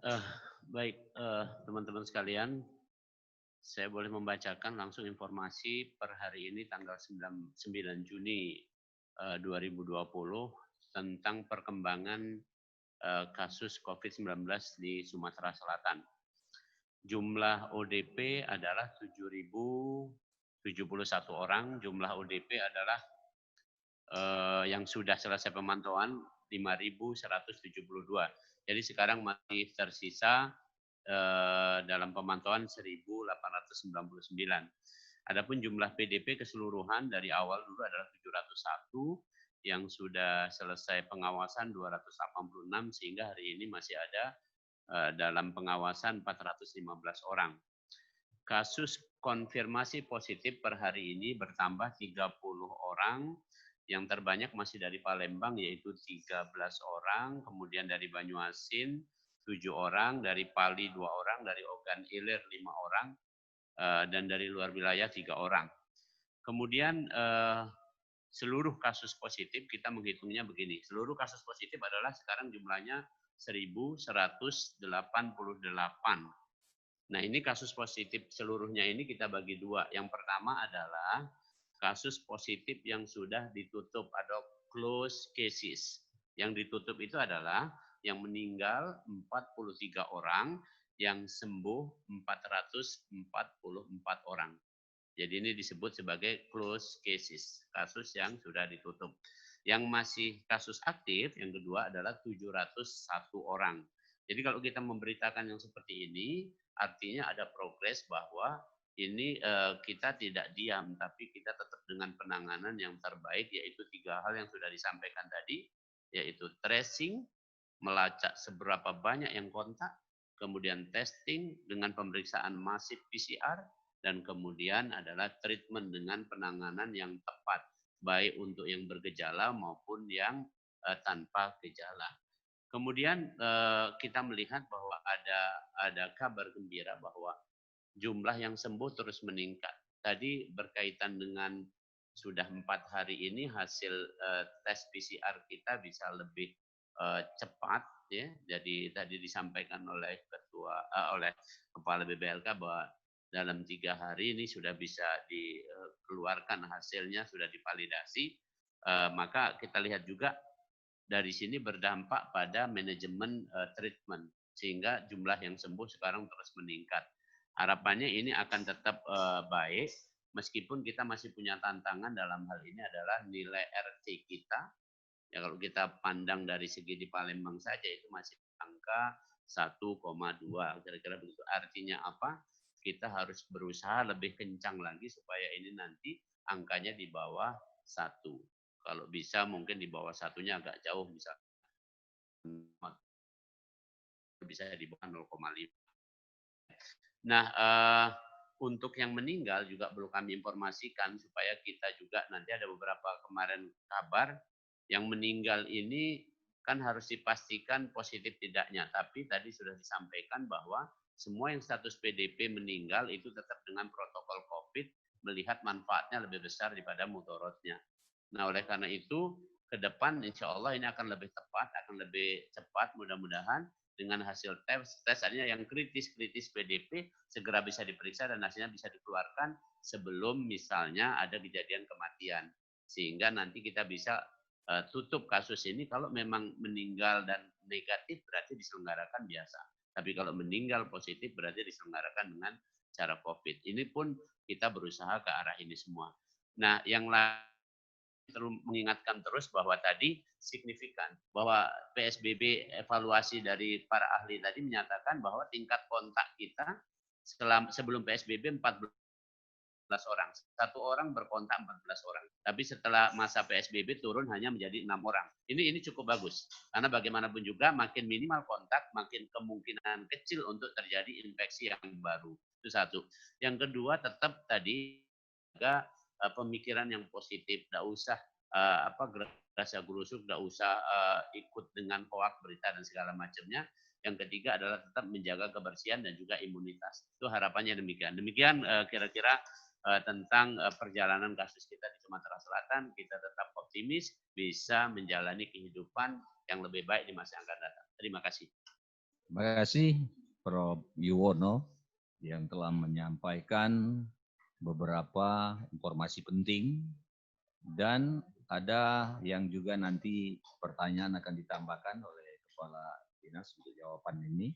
Eh, Baik, teman-teman sekalian, saya boleh membacakan langsung informasi per hari ini tanggal 9 Juni 2020 tentang perkembangan kasus COVID-19 di Sumatera Selatan. Jumlah ODP adalah 7.071 orang, jumlah ODP adalah yang sudah selesai pemantauan 5.172. Jadi sekarang masih tersisa dalam pemantauan 1.899. Adapun jumlah PDP keseluruhan dari awal dulu adalah 701, yang sudah selesai pengawasan 286, sehingga hari ini masih ada dalam pengawasan 415 orang. Kasus konfirmasi positif per hari ini bertambah 30 orang. Yang terbanyak masih dari Palembang, yaitu 13 orang, kemudian dari Banyuasin 7 orang, dari Pali 2 orang, dari Ogan Ilir 5 orang, dan dari luar wilayah 3 orang. Kemudian seluruh kasus positif kita menghitungnya begini. Seluruh kasus positif adalah sekarang jumlahnya 1.188. Nah, ini kasus positif seluruhnya ini kita bagi dua. Yang pertama adalah kasus positif yang sudah ditutup atau closed cases. Yang ditutup itu adalah yang meninggal 43 orang, yang sembuh 444 orang. Jadi ini disebut sebagai closed cases, kasus yang sudah ditutup. Yang masih kasus aktif, yang kedua adalah 701 orang. Jadi kalau kita memberitakan yang seperti ini, artinya ada progres bahwa ini kita tidak diam, tapi kita tetap dengan penanganan yang terbaik, yaitu 3 hal yang sudah disampaikan tadi, yaitu tracing, melacak seberapa banyak yang kontak, kemudian testing dengan pemeriksaan masif PCR, dan kemudian adalah treatment dengan penanganan yang tepat, baik untuk yang bergejala maupun yang tanpa gejala. Kemudian kita melihat bahwa ada kabar gembira bahwa jumlah yang sembuh terus meningkat. Tadi berkaitan dengan sudah 4 hari ini hasil tes PCR kita bisa lebih cepat, ya. Jadi tadi disampaikan oleh oleh kepala BBLK bahwa dalam 3 hari ini sudah bisa dikeluarkan hasilnya, sudah divalidasi. Maka kita lihat juga dari sini berdampak pada manajemen treatment, sehingga jumlah yang sembuh sekarang terus meningkat. Harapannya ini akan tetap baik, meskipun kita masih punya tantangan dalam hal ini adalah nilai RT kita. Ya, kalau kita pandang dari segi di Palembang saja itu masih angka 1,2, kira-kira begitu. Artinya apa? Kita harus berusaha lebih kencang lagi supaya ini nanti angkanya di bawah 1. Kalau bisa mungkin di bawah satunya agak jauh, bisa di bawah 0,5. Nah, untuk yang meninggal juga perlu kami informasikan supaya kita juga nanti ada beberapa kemarin kabar yang meninggal ini kan harus dipastikan positif tidaknya. Tapi tadi sudah disampaikan bahwa semua yang status PDP meninggal itu tetap dengan protokol COVID, melihat manfaatnya lebih besar daripada mudaratnya. Nah, oleh karena itu ke depan insya Allah ini akan lebih tepat, akan lebih cepat mudah-mudahan dengan hasil tes artinya yang kritis PDP segera bisa diperiksa dan hasilnya bisa dikeluarkan sebelum misalnya ada kejadian kematian, sehingga nanti kita bisa tutup kasus ini. Kalau memang meninggal dan negatif berarti diselenggarakan biasa, tapi kalau meninggal positif berarti diselenggarakan dengan cara COVID. Ini pun kita berusaha ke arah ini semua. Nah, yang lain mengingatkan terus bahwa tadi signifikan bahwa PSBB evaluasi dari para ahli tadi menyatakan bahwa tingkat kontak kita sebelum PSBB 14 orang. Satu orang berkontak 14 orang. Tapi setelah masa PSBB turun hanya menjadi 6 orang. Ini cukup bagus. Karena bagaimanapun juga makin minimal kontak, makin kemungkinan kecil untuk terjadi infeksi yang baru. Itu satu. Yang kedua tetap tadi juga pemikiran yang positif. Tidak usah gerasa gerusuk, tidak usah ikut dengan hoak berita dan segala macamnya. Yang ketiga adalah tetap menjaga kebersihan dan juga imunitas. Itu harapannya demikian. Demikian kira-kira tentang perjalanan kasus kita di Sumatera Selatan. Kita tetap optimis bisa menjalani kehidupan yang lebih baik di masa yang akan datang. Terima kasih. Terima kasih Prof. Yuwono yang telah menyampaikan beberapa informasi penting dan ada yang juga nanti pertanyaan akan ditambahkan oleh Kepala Dinas untuk jawaban ini.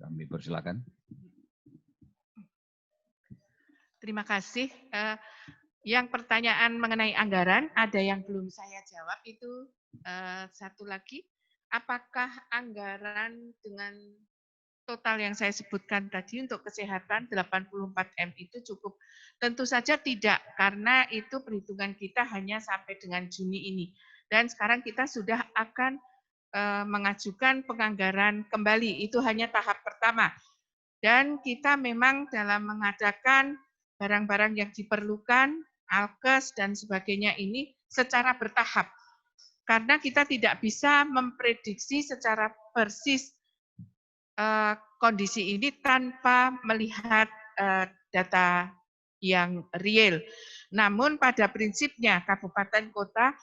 Kami persilakan. Terima kasih. Yang pertanyaan mengenai anggaran, ada yang belum saya jawab itu satu lagi. Apakah anggaran dengan total yang saya sebutkan tadi untuk kesehatan 84 M itu cukup? Tentu saja tidak, karena itu perhitungan kita hanya sampai dengan Juni ini. Dan sekarang kita sudah akan mengajukan penganggaran kembali, itu hanya tahap pertama. Dan kita memang dalam mengadakan barang-barang yang diperlukan, alkes dan sebagainya ini secara bertahap. Karena kita tidak bisa memprediksi secara persis kondisi ini tanpa melihat data yang real. Namun pada prinsipnya kabupaten kota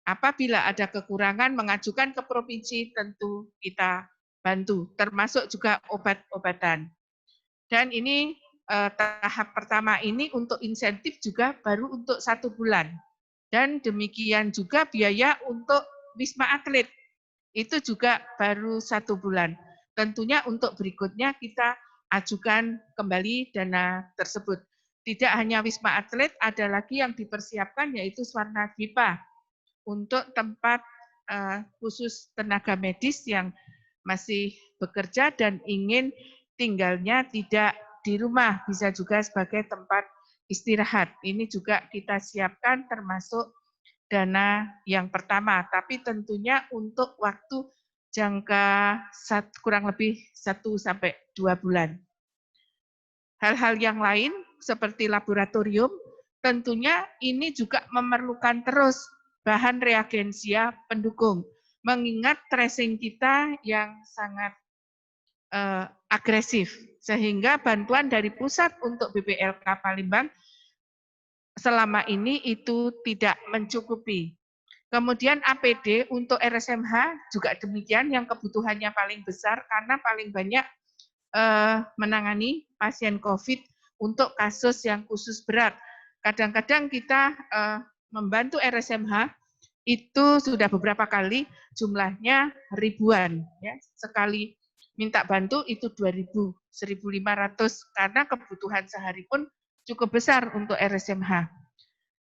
apabila ada kekurangan mengajukan ke provinsi tentu kita bantu, termasuk juga obat-obatan. Dan ini tahap pertama ini untuk insentif juga baru untuk 1 bulan. Dan demikian juga biaya untuk Wisma Atlet, itu juga baru 1 bulan. Tentunya untuk berikutnya kita ajukan kembali dana tersebut. Tidak hanya Wisma Atlet, ada lagi yang dipersiapkan yaitu Swarnadwipa untuk tempat khusus tenaga medis yang masih bekerja dan ingin tinggalnya tidak di rumah, bisa juga sebagai tempat istirahat. Ini juga kita siapkan termasuk dana yang pertama, tapi tentunya untuk waktu jangka kurang lebih 1 sampai 2 bulan. Hal-hal yang lain seperti laboratorium, tentunya ini juga memerlukan terus bahan reagensia pendukung, mengingat tracing kita yang sangat agresif, sehingga bantuan dari pusat untuk BPLK Palembang selama ini itu tidak mencukupi. Kemudian APD untuk RSMH juga demikian yang kebutuhannya paling besar karena paling banyak menangani pasien COVID untuk kasus yang khusus berat. Kadang-kadang kita membantu RSMH itu sudah beberapa kali jumlahnya ribuan. Ya. Sekali minta bantu itu 2.000, 1.500 karena kebutuhan sehari pun cukup besar untuk RSMH.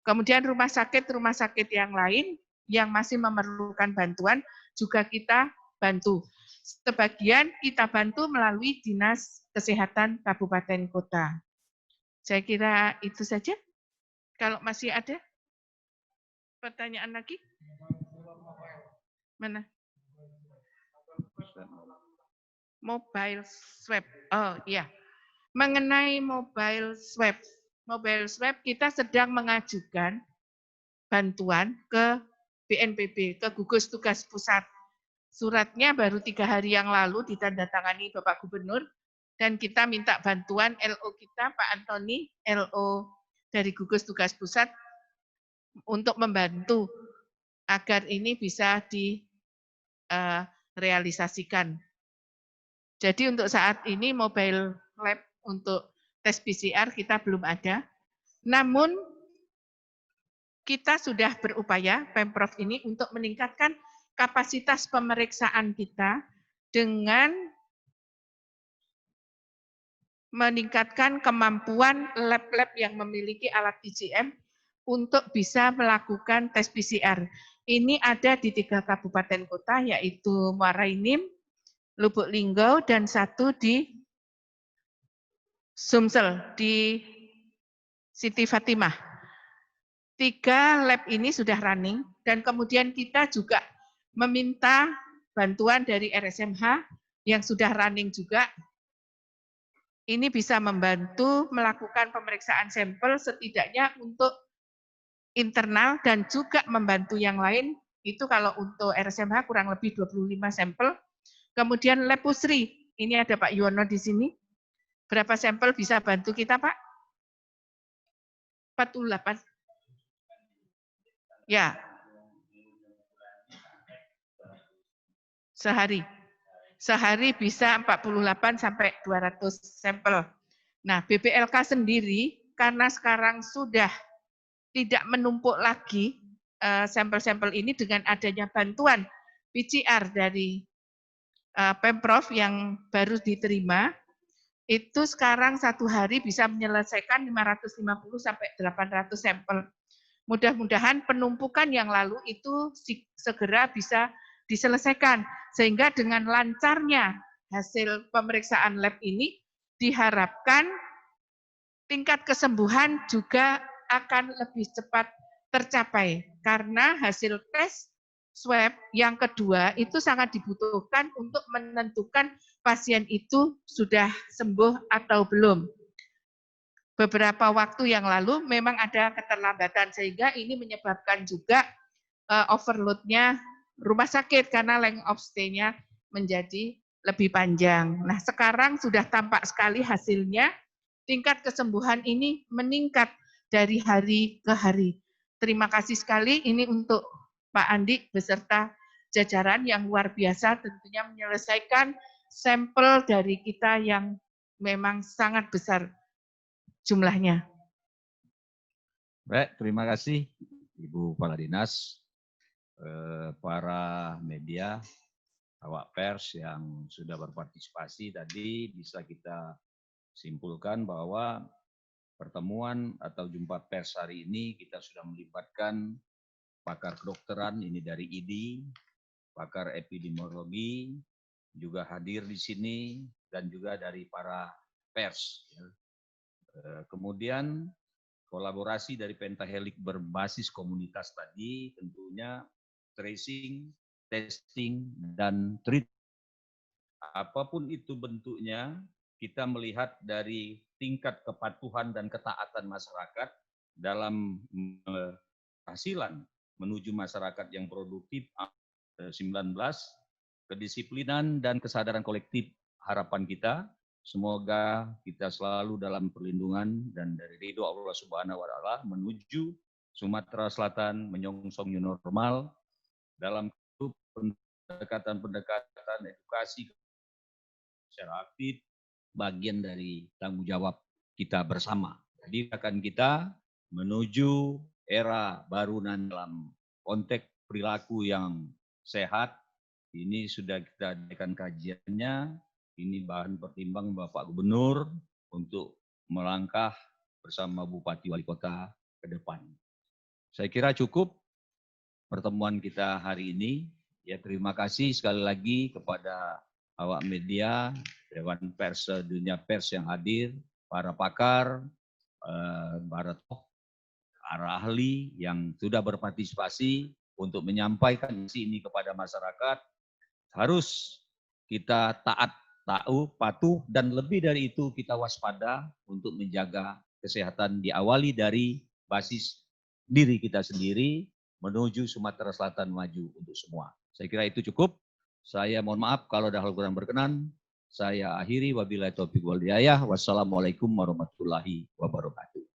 Kemudian rumah sakit yang lain yang masih memerlukan bantuan juga kita bantu. Sebagian kita bantu melalui Dinas Kesehatan Kabupaten Kota. Saya kira itu saja. Kalau masih ada pertanyaan lagi? Mana? Mobile swab. Oh iya. Mengenai mobile swab. Mobile swab kita sedang mengajukan bantuan ke BNPB, ke gugus tugas pusat. Suratnya baru 3 hari yang lalu ditandatangani Bapak Gubernur, dan kita minta bantuan LO kita, Pak Antoni, LO dari gugus tugas pusat, untuk membantu agar ini bisa direalisasikan. Jadi untuk saat ini mobile lab untuk tes PCR kita belum ada, namun kita sudah berupaya, Pemprov ini, untuk meningkatkan kapasitas pemeriksaan kita dengan meningkatkan kemampuan lab-lab yang memiliki alat TGM untuk bisa melakukan tes PCR. Ini ada di 3 kabupaten kota, yaitu Muara Enim, Lubuk Linggau, dan 1 di Sumsel, di Siti Fatimah. 3 lab ini sudah running, dan kemudian kita juga meminta bantuan dari RSMH yang sudah running juga. Ini bisa membantu melakukan pemeriksaan sampel setidaknya untuk internal dan juga membantu yang lain. Itu kalau untuk RSMH kurang lebih 25 sampel. Kemudian lab Pusri, ini ada Pak Yuwono di sini. Berapa sampel bisa bantu kita, Pak? 48. Ya. Sehari. sehari bisa 48 sampai 200 sampel. Nah, BPLK sendiri karena sekarang sudah tidak menumpuk lagi sampel-sampel ini dengan adanya bantuan PCR dari Pemprov yang baru diterima, itu sekarang satu hari bisa menyelesaikan 550 sampai 800 sampel. Mudah-mudahan penumpukan yang lalu itu segera bisa diselesaikan, sehingga dengan lancarnya hasil pemeriksaan lab ini diharapkan tingkat kesembuhan juga akan lebih cepat tercapai, karena hasil tes swab yang kedua itu sangat dibutuhkan untuk menentukan pasien itu sudah sembuh atau belum. Beberapa waktu yang lalu memang ada keterlambatan, sehingga ini menyebabkan juga overload-nya rumah sakit karena length of stay-nya menjadi lebih panjang. Nah, sekarang sudah tampak sekali hasilnya, tingkat kesembuhan ini meningkat dari hari ke hari. Terima kasih sekali ini untuk Pak Andi beserta jajaran yang luar biasa tentunya menyelesaikan sampel dari kita yang memang sangat besar jumlahnya. Baik, terima kasih Ibu Kepala Dinas, para media, awak pers yang sudah berpartisipasi tadi. Bisa kita simpulkan bahwa pertemuan atau jumpa pers hari ini kita sudah melibatkan pakar kedokteran, ini dari ID, pakar epidemiologi, juga hadir di sini, dan juga dari para pers. Kemudian kolaborasi dari Pentahelix berbasis komunitas tadi tentunya tracing, testing, dan treat. Apapun itu bentuknya, kita melihat dari tingkat kepatuhan dan ketaatan masyarakat dalam hasilan menuju masyarakat yang produktif 19, kedisiplinan dan kesadaran kolektif harapan kita. Semoga kita selalu dalam perlindungan dan dari ridho Allah Subhanahu wa Ta'ala menuju Sumatera Selatan menyongsong new normal dalam pendekatan edukasi secara aktif, bagian dari tanggung jawab kita bersama. Jadi akan kita menuju era baru dalam konteks perilaku yang sehat. Ini sudah kita adakan kajiannya. Ini bahan pertimbangan Bapak Gubernur untuk melangkah bersama Bupati Wali Kota ke depan. Saya kira cukup pertemuan kita hari ini. Ya, terima kasih sekali lagi kepada awak media, Dewan Pers, dunia pers yang hadir, para pakar, para ahli yang sudah berpartisipasi untuk menyampaikan ini kepada masyarakat. Harus kita taat, patuh, dan lebih dari itu kita waspada untuk menjaga kesehatan diawali dari basis diri kita sendiri menuju Sumatera Selatan maju untuk semua. Saya kira itu cukup. Saya mohon maaf kalau ada hal kurang berkenan. Saya akhiri wabillahi taufiq wal hidayah. Wassalamualaikum warahmatullahi wabarakatuh.